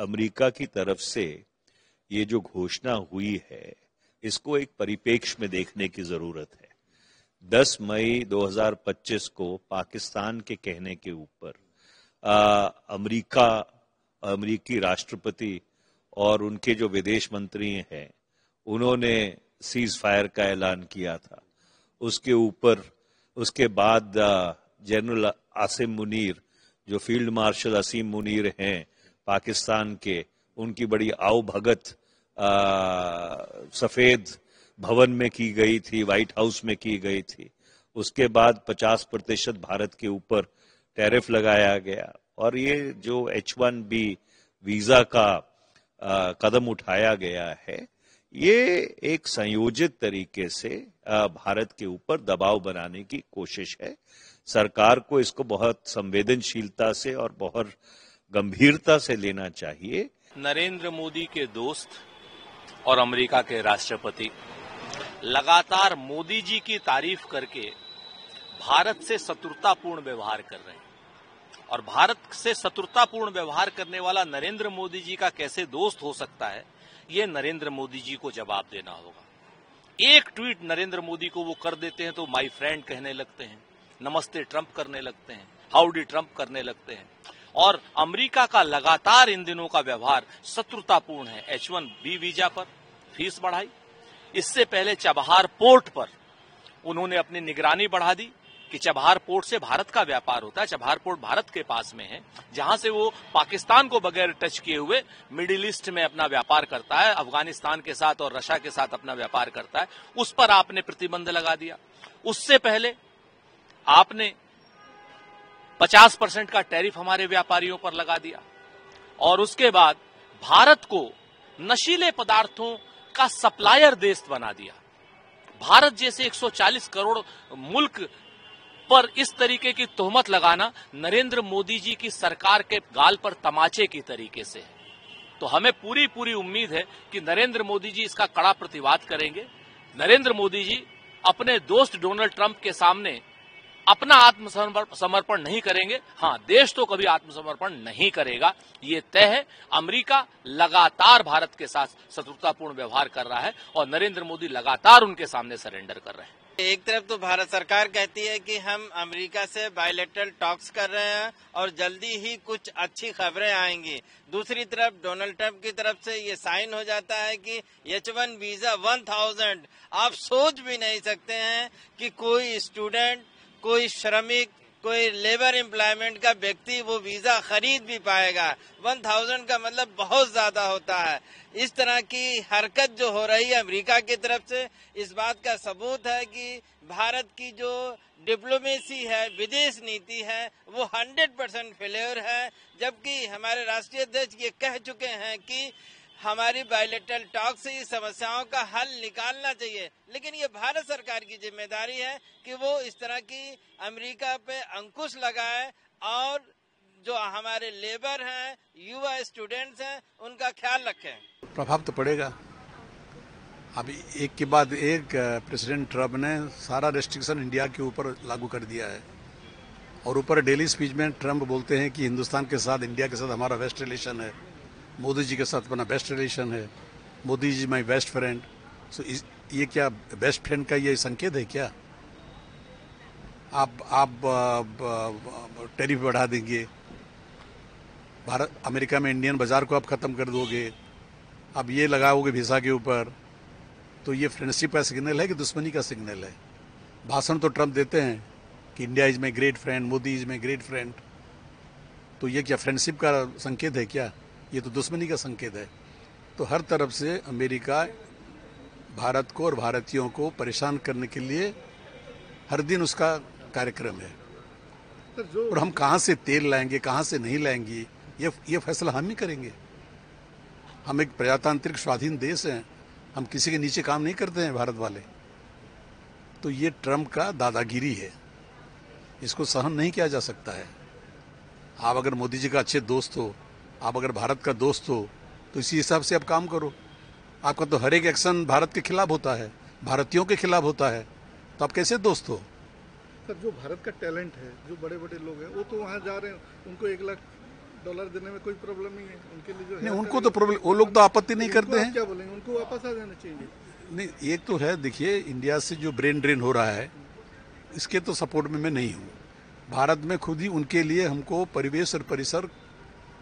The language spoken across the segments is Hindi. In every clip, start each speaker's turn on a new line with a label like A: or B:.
A: अमेरिका की तरफ से ये जो घोषणा हुई है, इसको एक परिप्रेक्ष्य में देखने की जरूरत है। 10 मई 2025 को पाकिस्तान के कहने के ऊपर अमेरिकी राष्ट्रपति और उनके जो विदेश मंत्री हैं, उन्होंने सीज फायर का ऐलान किया था। उसके बाद जनरल आसिम मुनीर, जो फील्ड मार्शल असीम मुनीर हैं पाकिस्तान के, उनकी बड़ी आवभगत सफेद भवन में की गई थी, व्हाइट हाउस में की गई थी। उसके बाद 50% भारत के ऊपर टैरिफ लगाया गया और ये जो H1B वीजा का कदम उठाया गया है, ये एक संयोजित तरीके से भारत के ऊपर दबाव बनाने की कोशिश है। सरकार को इसको बहुत संवेदनशीलता से और बहुत गंभीरता से लेना चाहिए।
B: नरेंद्र मोदी के दोस्त और अमेरिका के राष्ट्रपति लगातार मोदी जी की तारीफ करके भारत से शत्रुतापूर्ण व्यवहार कर रहे हैं और भारत से शत्रुतापूर्ण व्यवहार करने वाला नरेंद्र मोदी जी का कैसे दोस्त हो सकता है, ये नरेंद्र मोदी जी को जवाब देना होगा। एक ट्वीट नरेंद्र मोदी को वो कर देते हैं तो माय फ्रेंड कहने लगते हैं, नमस्ते ट्रंप करने लगते हैं, हाउडी ट्रंप करने लगते हैं। और अमेरिका का लगातार इन दिनों का व्यवहार शत्रुतापूर्ण है। H1B वीजा पर फीस बढ़ाई, इससे पहले चबहार पोर्ट पर उन्होंने अपनी निगरानी बढ़ा दी कि चबहार पोर्ट से भारत का व्यापार होता है। चबहार पोर्ट भारत के पास में है, जहां से वो पाकिस्तान को बगैर टच किए हुए मिडिल ईस्ट में अपना व्यापार करता है, अफगानिस्तान के साथ और रशिया के साथ अपना व्यापार करता है। उस पर आपने प्रतिबंध लगा दिया। उससे पहले आपने 50% का टैरिफ हमारे व्यापारियों पर लगा दिया और उसके बाद भारत को नशीले पदार्थों का सप्लायर देश बना दिया। भारत जैसे 140 करोड़ मुल्क पर इस तरीके की तोहमत लगाना नरेंद्र मोदी जी की सरकार के गाल पर तमाचे की तरीके से है। तो हमें पूरी उम्मीद है कि नरेंद्र मोदी जी इसका कड़ा प्रतिवाद करेंगे। नरेंद्र मोदी जी अपने दोस्त डोनाल्ड ट्रंप के सामने अपना आत्मसमर्पण नहीं करेंगे। हाँ, देश तो कभी आत्मसमर्पण नहीं करेगा, ये तय है। अमेरिका लगातार भारत के साथ शत्रुतापूर्ण व्यवहार कर रहा है और नरेंद्र मोदी लगातार उनके सामने सरेंडर कर रहे हैं।
C: एक तरफ तो भारत सरकार कहती है कि हम अमेरिका से बायलैटरल टॉक्स कर रहे हैं और जल्दी ही कुछ अच्छी खबरें आएंगी। दूसरी तरफ डोनाल्ड ट्रंप की तरफ से ये साइन हो जाता है कि H1 वीजा 1000। आप सोच भी नहीं सकते हैं कि कोई स्टूडेंट, कोई श्रमिक, कोई लेबर एम्प्लॉयमेंट का व्यक्ति वो वीजा खरीद भी पाएगा। 1000 का मतलब बहुत ज्यादा होता है। इस तरह की हरकत जो हो रही है अमेरिका की तरफ से, इस बात का सबूत है कि भारत की जो डिप्लोमेसी है, विदेश नीति है, वो 100% फेल्योर है। जबकि हमारे राष्ट्रीय अध्यक्ष ये कह चुके हैं कि हमारी बायलैटरल टॉक से इस समस्याओं का हल निकालना चाहिए, लेकिन ये भारत सरकार की जिम्मेदारी है कि वो इस तरह की अमेरिका पे अंकुश लगाए और जो हमारे लेबर हैं, युवा स्टूडेंट्स हैं, उनका ख्याल रखें।
D: प्रभाव तो पड़ेगा। अभी एक के बाद एक प्रेसिडेंट ट्रंप ने सारा रेस्ट्रिक्शन इंडिया के ऊपर लागू कर दिया है और ऊपर डेली स्पीच में ट्रंप बोलते हैं कि हिंदुस्तान के साथ, इंडिया के साथ हमारा बेस्ट रिलेशन है, मोदी जी के साथ अपना बेस्ट रिलेशन है, Modi ji my best friend. सो ये क्या बेस्ट फ्रेंड का ये संकेत है क्या? आप टैरिफ बढ़ा देंगे, अमेरिका में इंडियन बाजार को आप खत्म कर दोगे, अब ये लगाओगे वीजा के ऊपर, तो ये फ्रेंडशिप का सिग्नल है कि दुश्मनी का सिग्नल है? भाषण तो ट्रंप देते हैं कि India is my great friend, Modi is my great friend, तो ये क्या फ्रेंडशिप का संकेत है क्या? ये तो दुश्मनी का संकेत है। तो हर तरफ से अमेरिका भारत को और भारतीयों को परेशान करने के लिए हर दिन उसका कार्यक्रम है। और हम कहाँ से तेल लाएंगे, कहाँ से नहीं लाएंगे, ये फैसला हम ही करेंगे। हम एक प्रजातांत्रिक स्वाधीन देश हैं, हम किसी के नीचे काम नहीं करते हैं भारत वाले। तो ये ट्रंप का दादागिरी है, इसको सहन नहीं किया जा सकता है। आप अगर मोदी जी का अच्छे दोस्त हो, आप अगर भारत का दोस्त हो, तो इसी हिसाब से आप काम करो। आपका तो हर एक एक्शन भारत के खिलाफ होता है, भारतीयों के खिलाफ होता है, तो आप कैसे दोस्त हो?
E: सर, जो भारत का टैलेंट है, जो बड़े बड़े लोग हैं, वो तो वहाँ जा रहे हैं, उनको 1 लाख डॉलर देने में कोई प्रॉब्लम नहीं है उनके लिए जो
D: नहीं, उनको तो प्रॉब्लम, वो लोग तो आपत्ति नहीं करते हैं।
E: क्या बोलेंगे, उनको वापस आ जाना चाहिए।
D: नहीं, एक तो है, देखिए इंडिया से जो ब्रेन ड्रेन हो रहा है इसके तो सपोर्ट में मैं नहीं हूँ। भारत में खुद ही उनके लिए हमको परिवेश और परिसर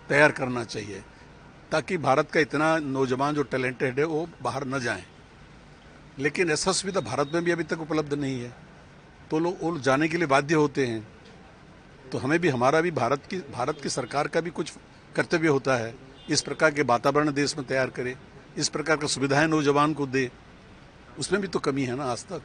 D: तैयार करना चाहिए ताकि भारत का इतना नौजवान जो टैलेंटेड है वो बाहर न जाएं। लेकिन ऐसा सुविधा भारत में भी अभी तक उपलब्ध नहीं है, तो लोग वो जाने के लिए बाध्य होते हैं। तो हमें भी, हमारा भी, भारत की सरकार का भी कुछ कर्तव्य होता है, इस प्रकार के वातावरण देश में तैयार करे, इस प्रकार की सुविधाएं नौजवान को दे। उसमें भी तो कमी है ना आज तक।